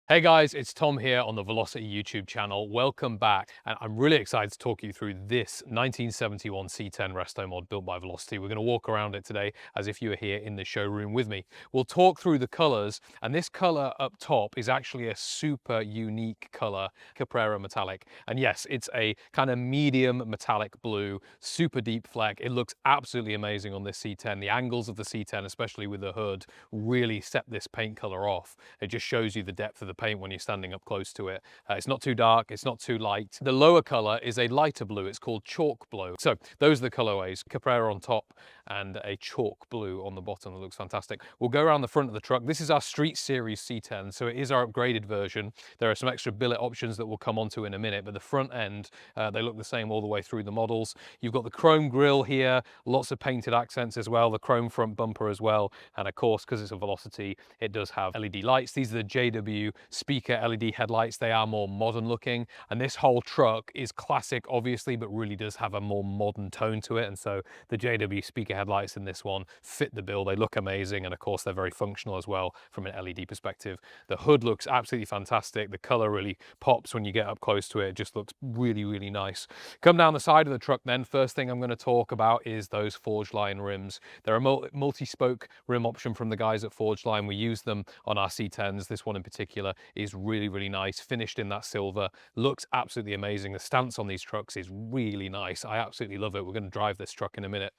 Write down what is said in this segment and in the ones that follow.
Hey guys, it's Tom here on the Velocity YouTube channel. Welcome back. And I'm really excited to talk you through this 1971 C10 Restomod built by Velocity. We're going to walk around it today as if you were here in the showroom with me. We'll talk through the colors, and this color up top is actually a super unique color, Caprera Metallic. And yes, it's a kind of medium metallic blue, super deep fleck. It looks absolutely amazing on this C10. The angles of the C10, especially with the hood, really set this paint color off. It just shows you the depth of the paint when you're standing up close to it. It's not too dark, it's not too light. The lower color is a lighter blue, it's called chalk blue. So those are the colorways, Caprera on top and a chalk blue on the bottom. That looks fantastic. We'll go around the front of the truck. This is our Street Series C10, so it is our upgraded version. There are some extra billet options that we'll come onto in a minute, but the front end, they look the same all the way through the models. You've got the chrome grille here, lots of painted accents as well, the chrome front bumper as well, and of course, because it's a Velocity, it does have LED lights. These are the JW speaker LED headlights. They are more modern looking, and this whole truck is classic obviously, but really does have a more modern tone to it, and so the JW speaker headlights in this one fit the bill. They look amazing, and of course they're very functional as well from an LED perspective. The hood looks absolutely fantastic. The color really pops when you get up close to it. It just looks really, really nice. Come down the side of the truck then. First thing I'm going to talk about is those Forgeline rims. They're a multi-spoke rim option from the guys at Forgeline. We use them on our C10s. This one in particular is really, really nice, finished in that silver. Looks absolutely amazing. The stance on these trucks is really nice. I absolutely love it. We're going to drive this truck in a minute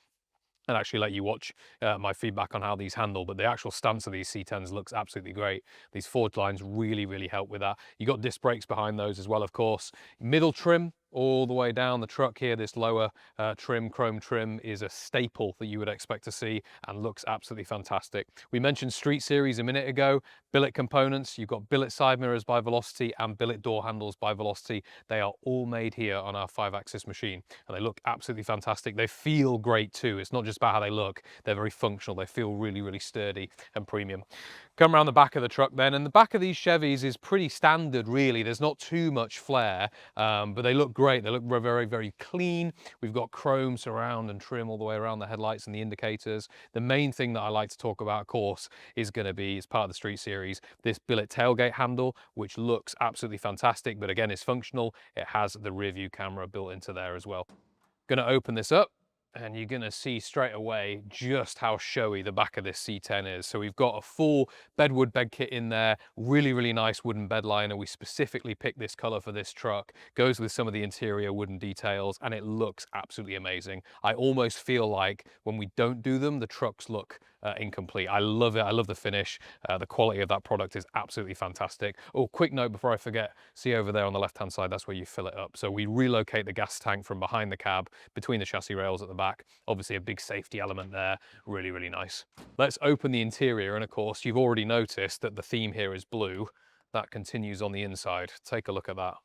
and actually let you watch my feedback on how these handle, but the actual stance of these C10s looks absolutely great. These forged lines really, really help with that. You got disc brakes behind those as well, of course. Middle trim all the way down the truck here. This lower trim, chrome trim, is a staple that you would expect to see and looks absolutely fantastic. We mentioned Street Series a minute ago. Billet components, you've got billet side mirrors by Velocity and billet door handles by Velocity. They are all made here on our 5-axis machine, and they look absolutely fantastic. They feel great too. It's not just about how they look, they're very functional. They feel really, really sturdy and premium. Come around the back of the truck then, and the back of these Chevys is pretty standard really. There's not too much flair, but they look great. They look very, very clean. We've got chrome surround and trim all the way around the headlights and the indicators. The main thing that I like to talk about, of course, is going to be, as part of the Street Series, this billet tailgate handle, which looks absolutely fantastic, but again, is functional. It has the rear view camera built into there as well. Going to open this up, and you're going to see straight away just how showy the back of this C10 is. So we've got a full bedwood bed kit in there, really, really nice wooden bed liner. We specifically picked this color for this truck, goes with some of the interior wooden details, and it looks absolutely amazing. I almost feel like when we don't do them, the trucks look incomplete. I love it. I love the finish. The quality of that product is absolutely fantastic. Oh, quick note before I forget, see over there on the left-hand side, that's where you fill it up. So we relocate the gas tank from behind the cab between the chassis rails at the back. Obviously a big safety element there. Really, really nice. Let's open the interior, and of course, you've already noticed that the theme here is blue. That continues on the inside. Take a look at that.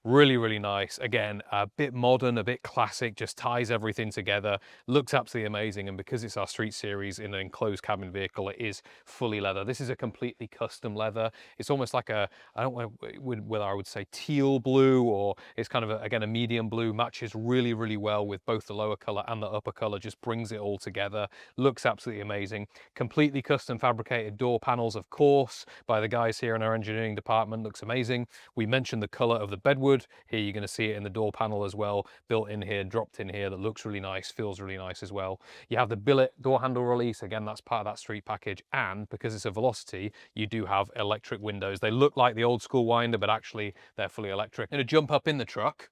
Really, really nice. Again, a bit modern, a bit classic, just ties everything together. Looks absolutely amazing, and because it's our Street Series in an enclosed cabin vehicle, it is fully leather. This is a completely custom leather. It's almost like a, I don't know whether I would say teal blue, or it's kind of, again, a medium blue. Matches really, really well with both the lower color and the upper color, just brings it all together. Looks absolutely amazing. Completely custom fabricated door panels, of course, by the guys here in our engineering department. Looks amazing. We mentioned the color of the bedwood. Here you're going to see it in the door panel as well, built in here, dropped in here. That looks really nice, feels really nice as well. You have the billet door handle release. Again, that's part of that street package, and because it's a Velocity, you do have electric windows. They look like the old school winder, but actually they're fully electric. Going to jump up in the truck.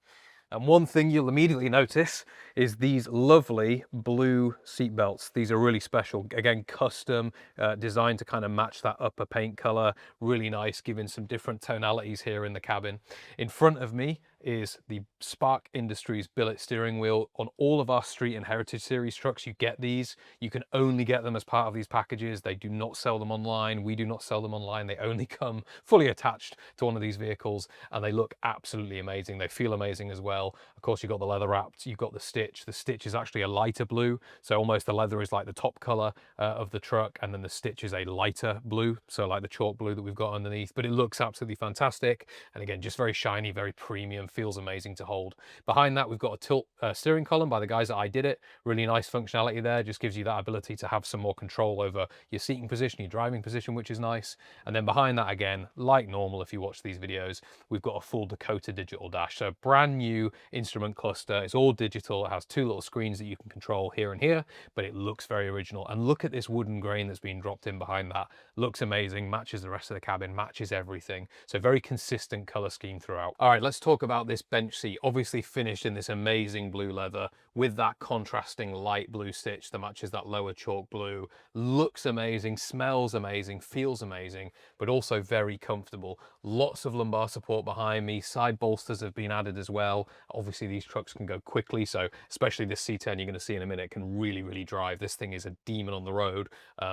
And one thing you'll immediately notice is these lovely blue seat belts. These are really special. Again, custom, designed to kind of match that upper paint color. Really nice, giving some different tonalities here in the cabin. In front of me is the Spark Industries billet steering wheel. On all of our Street and Heritage Series trucks, you get these. You can only get them as part of these packages. They do not sell them online. We do not sell them online. They only come fully attached to one of these vehicles, and they look absolutely amazing. They feel amazing as well. Of course, you've got the leather wrapped, you've got the stitch. The stitch is actually a lighter blue, so almost the leather is like the top color of the truck, and then the stitch is a lighter blue, so like the chalk blue that we've got underneath. But it looks absolutely fantastic, and again, just very shiny, very premium, and feels amazing to hold. Behind that, we've got a tilt steering column by the guys that I did it. Really nice functionality there, just gives you that ability to have some more control over your seating position, your driving position, which is nice. And then behind that again, like normal if you watch these videos, we've got a full Dakota digital dash. So brand new instrument cluster. It's all digital. It has two little screens that you can control here and here, but it looks very original. And look at this wooden grain that's been dropped in behind that. Looks amazing, matches the rest of the cabin, matches everything. So very consistent color scheme throughout. All right, let's talk about this bench seat. Obviously finished in this amazing blue leather with that contrasting light blue stitch that matches that lower chalk blue. Looks amazing, smells amazing, feels amazing, but also very comfortable. Lots of lumbar support behind me. Side bolsters have been added as well. Obviously these trucks can go quickly, so especially this C10 you're going to see in a minute can really drive. This thing is a demon on the road.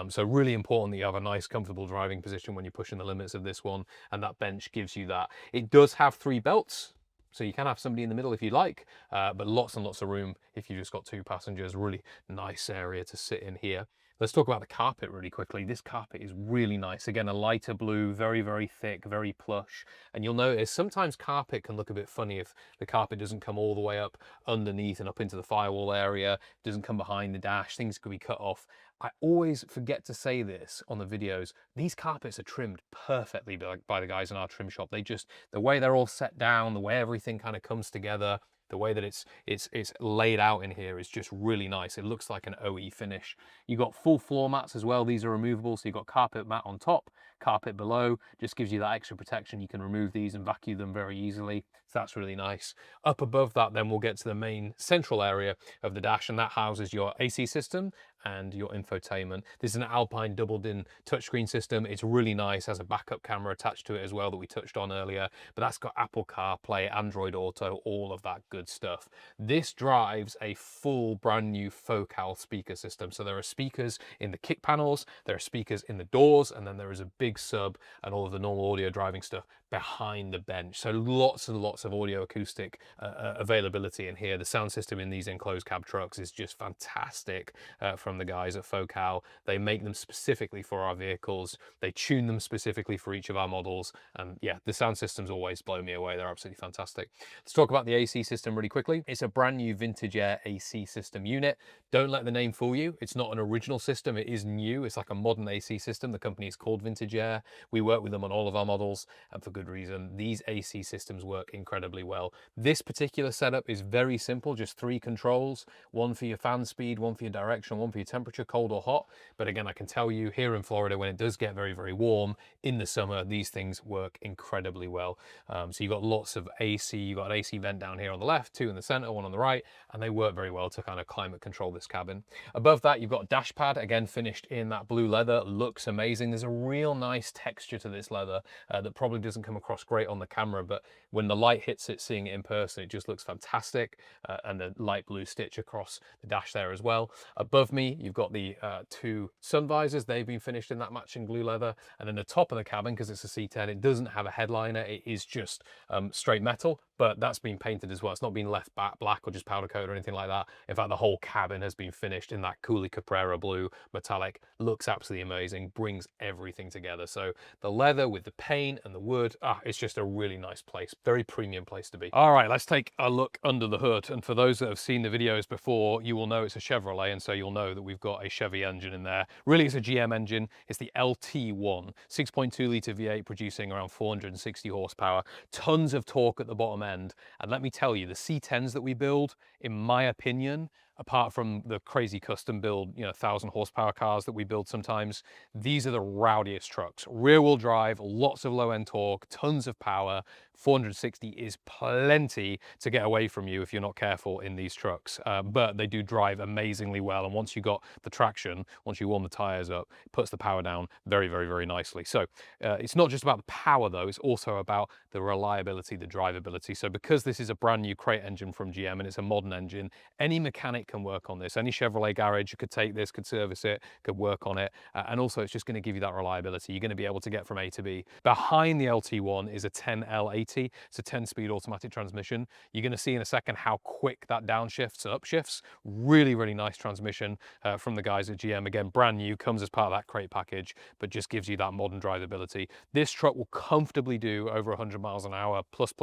So really important that you have a nice comfortable driving position when you're pushing the limits of this one, and that bench gives you that. It does have 3 belts, so you can have somebody in the middle if you like, but lots and lots of room if you just got 2 passengers. Really nice area to sit in here. Let's talk about the carpet really quickly. This carpet is really nice. Again, a lighter blue, very thick, very plush. And you'll notice sometimes carpet can look a bit funny if the carpet doesn't come all the way up underneath and up into the firewall area, doesn't come behind the dash, things could be cut off. I always forget to say this on the videos. These carpets are trimmed perfectly by the guys in our trim shop. The way they're all set down, the way everything kind of comes together, the way that it's laid out in here is just really nice. It looks like an OE finish. You got full floor mats as well. These are removable, so you've got carpet mat on top, carpet below. Just gives you that extra protection. You can remove these and vacuum them very easily. So that's really nice. Up above that, then we'll get to the main central area of the dash, and that houses your AC system and your infotainment. This is an Alpine double-din touchscreen system. It's really nice, has a backup camera attached to it as well that we touched on earlier, but that's got Apple CarPlay, Android Auto, all of that good stuff. This drives a full brand new Focal speaker system. So there are speakers in the kick panels, there are speakers in the doors, and then there is a big sub and all of the normal audio driving stuff behind the bench. So lots and lots of audio acoustic availability in here. The sound system in these enclosed cab trucks is just fantastic from the guys at Focal. They make them specifically for our vehicles. They tune them specifically for each of our models. And yeah, the sound systems always blow me away. They're absolutely fantastic. Let's talk about the AC system really quickly. It's a brand new Vintage Air AC system unit. Don't let the name fool you. It's not an original system. It is new. It's like a modern AC system. The company is called Vintage Air. We work with them on all of our models, and for good reason. These AC systems work incredibly well. This particular setup is very simple, just 3 controls, one for your fan speed, one for your direction, one for your temperature, cold or hot. But again, I can tell you here in Florida, when it does get very warm in the summer, these things work incredibly well. So you've got lots of AC. You've got an AC vent down here on the left, 2 in the center, 1 on the right, and they work very well to kind of climate control this cabin. Above that, you've got a dash pad, again finished in that blue leather. Looks amazing. There's a real nice texture to this leather that probably doesn't come across great on the camera, but when the light hits it, seeing it in person, it just looks fantastic. And the light blue stitch across the dash there as well. Above me, you've got the 2 sun visors. They've been finished in that matching blue leather. And then the top of the cabin, because it's a C10, it doesn't have a headliner. It is just straight metal, but that's been painted as well. It's not been left black or just powder coat or anything like that. In fact, the whole cabin has been finished in that Cooley Caprera blue metallic. Looks absolutely amazing, brings everything together. So the leather with the paint and the wood, it's just a really nice place, very premium place to be. All right, let's take a look under the hood. And for those that have seen the videos before, you will know it's a Chevrolet, and so you'll know that we've got a Chevy engine in there. Really, it's a GM engine. It's the LT1, 6.2 litre V8 producing around 460 horsepower, tons of torque at the bottom end. And let me tell you, the C10s that we build, in my opinion, apart from the crazy custom build, 1,000 horsepower cars that we build sometimes, these are the rowdiest trucks. Rear wheel drive, lots of low end torque, tons of power. 460 is plenty to get away from you if you're not careful in these trucks. But they do drive amazingly well. And once you got the traction, once you warm the tires up, it puts the power down very nicely. So it's not just about the power though, it's also about the reliability, the drivability. So because this is a brand new crate engine from GM and it's a modern engine, any mechanic site can work on this. Any Chevrolet garage could take this, could service it, could work on it. And also it's just going to give you that reliability. You're going to be able to get from A to B. Behind the LT1 is a 10L80. It's a 10-speed automatic transmission. You're going to see in a second how quick that downshifts and upshifts. Really, really nice transmission from the guys at GM. Again, brand new, comes as part of that crate package, but just gives you that modern drivability. This truck will comfortably do over 100 miles an hour plus.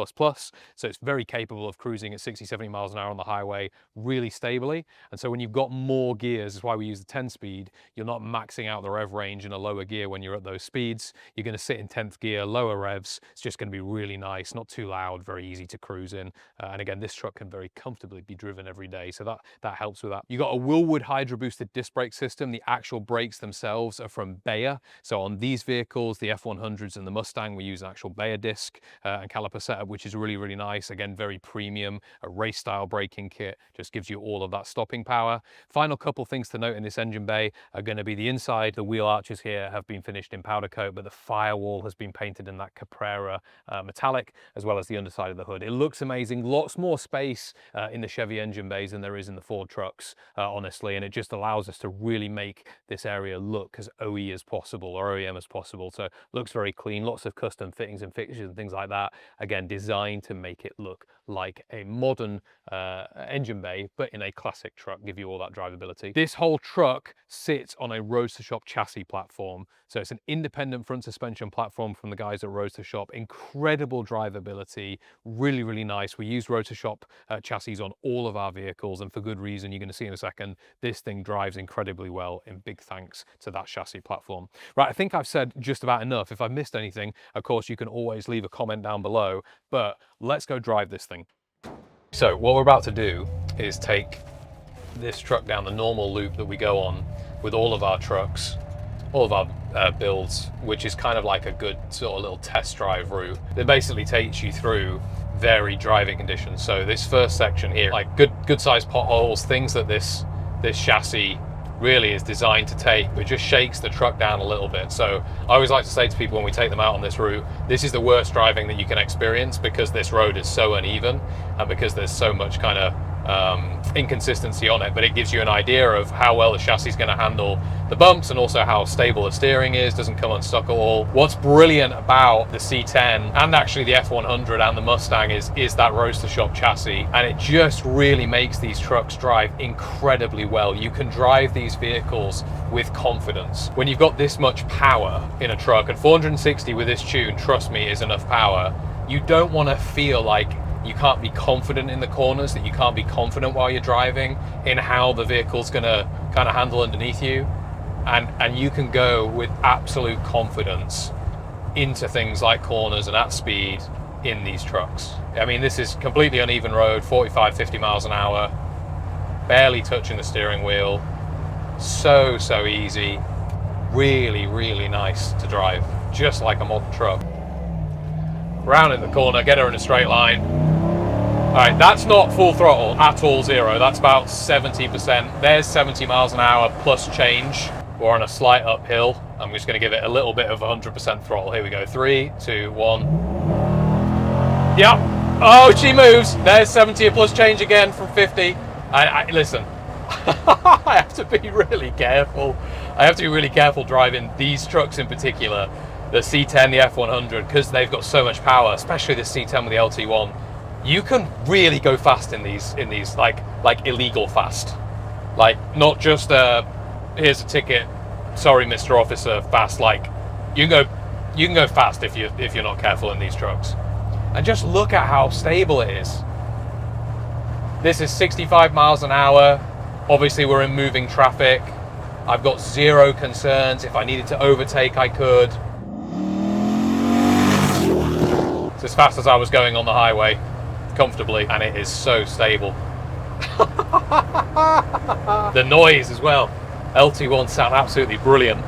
So it's very capable of cruising at 60, 70 miles an hour on the highway really stably. And so when you've got more gears, that's why we use the 10-speed, you're not maxing out the rev range in a lower gear when you're at those speeds. You're going to sit in 10th gear, lower revs. It's just going to be really nice, not too loud, very easy to cruise in. And again, this truck can very comfortably be driven every day. So that helps with that. You got a Willwood Hydro boosted disc brake system. The actual brakes themselves are from Bayer. So on these vehicles, the F100s and the Mustang, we use an actual Bayer disc and caliper setup, which is really, really nice. Again, very premium, a race style braking kit, just gives you all of that stopping power. Final couple things to note in this engine bay are going to be the inside. The wheel arches here have been finished in powder coat, but the firewall has been painted in that Caprera Metallic, as well as the underside of the hood. It looks amazing. Lots more space in the Chevy engine bays than there is in the Ford trucks, honestly, and it just allows us to really make this area look as OE as possible, or OEM as possible. So it looks very clean, lots of custom fittings and fixtures and things like that. Again, designed to make it look like a modern engine bay, but in a classic truck, give you all that drivability. This whole truck sits on a Roadster Shop chassis platform. So it's an independent front suspension platform from the guys at Roadster Shop. Incredible drivability, really, really nice. We use Roadster Shop chassis on all of our vehicles, and for good reason. You're going to see in a second, this thing drives incredibly well, in big thanks to that chassis platform. Right, I think I've said just about enough. If I've missed anything, of course, you can always leave a comment down below, but let's go drive this thing. So what we're about to do is take this truck down the normal loop that we go on with all of our trucks, all of our builds, which is kind of like a good sort of little test drive route that basically takes you through varied driving conditions. So this first section here, like good sized potholes, things that this chassis really is designed to take, but just shakes the truck down a little bit. So I always like to say to people when we take them out on this route, this is the worst driving that you can experience, because this road is so uneven and because there's so much kind of inconsistency on it, but it gives you an idea of how well the chassis is going to handle the bumps, and also how stable the steering is, doesn't come unstuck at all. What's brilliant about the C10 and actually the F100 and the Mustang is that Roadster Shop chassis, and it just really makes these trucks drive incredibly well. You can drive these vehicles with confidence. When you've got this much power in a truck, and 460 with this tune, trust me, is enough power, you don't want to feel like you can't be confident in the corners, that you can't be confident while you're driving in how the vehicle's going to kind of handle underneath you. And you can go with absolute confidence into things like corners and at speed in these trucks. I mean, this is completely uneven road, 45, 50 miles an hour, barely touching the steering wheel. So easy. Really, really nice to drive, just like a modern truck. Round in the corner, get her in a straight line. All right, that's not full throttle at all, zero. That's about 70%. There's 70 miles an hour plus change. We're on a slight uphill. I'm just going to give it a little bit of 100% throttle. Here we go. 3, 2, 1. Yep. Oh, she moves. There's 70 plus change again from 50. Listen, I have to be really careful. I have to be really careful driving these trucks in particular. The C10, the F100, because they've got so much power, especially the C10 with the LT1. You can really go fast in these like illegal fast. Like, not just here's a ticket, sorry Mr. Officer, fast. Like, you can go fast if you're not careful in these trucks. And just look at how stable it is. This is 65 miles an hour. Obviously we're in moving traffic. I've got zero concerns. If I needed to overtake, I could. It's as fast as I was going on the highway, comfortably, and it is so stable. The noise as well. LT1 sound absolutely brilliant.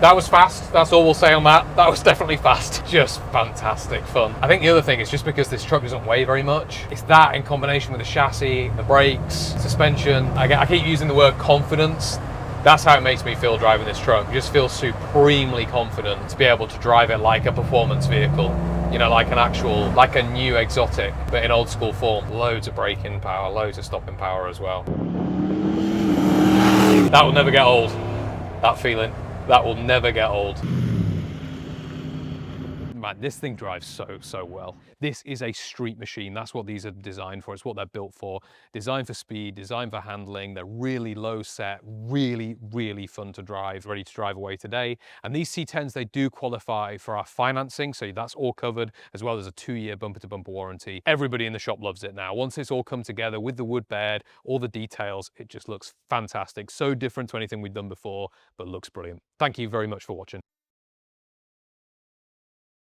That was fast, that's all we'll say on that. That was definitely fast. Just fantastic fun. I think the other thing is just because this truck doesn't weigh very much, it's that in combination with the chassis, the brakes, suspension. I keep using the word confidence. That's how it makes me feel driving this truck. You just feel supremely confident to be able to drive it like a performance vehicle. you know, like an actual, like a new exotic, but in old school form. Loads of braking power, loads of stopping power as well. That will never get old, that feeling. That will never get old. Man, this thing drives so well. This is a street machine. That's what these are designed for. It's what they're built for. Designed for speed, designed for handling. They're really low set, really fun to drive, ready to drive away today. And these C10s, they do qualify for our financing. So that's all covered, as well as a 2-year bumper to bumper warranty. Everybody in the shop loves it now. Once it's all come together with the wood bed, all the details, it just looks fantastic. So different to anything we've done before, but looks brilliant. Thank you very much for watching.